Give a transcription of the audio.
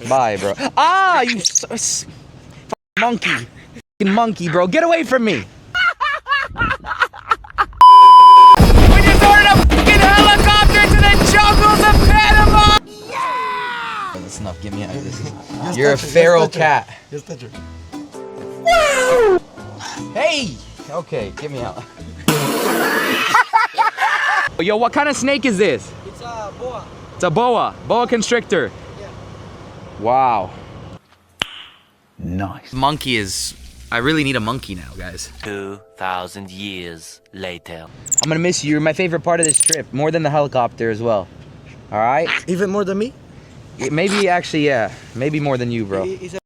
Bye, bro. Ah, you monkey. Fucking monkey, bro. Get away from me. When you started a fucking helicopter to the jungles of Panama. Yeah! That's enough. Get me out of this. You're a feral cat. Just touch her. Hey! Okay, get me out. Yo, what kind of snake is this? It's a boa. It's a boa. Boa constrictor. Yeah. Wow. Nice. Monkey is... I really need a monkey now, guys. 2,000 years later. I'm gonna miss you. You're my favorite part of this trip. More than the helicopter as well. Alright? Even more than me? Maybe actually, yeah. Maybe more than you, bro. He's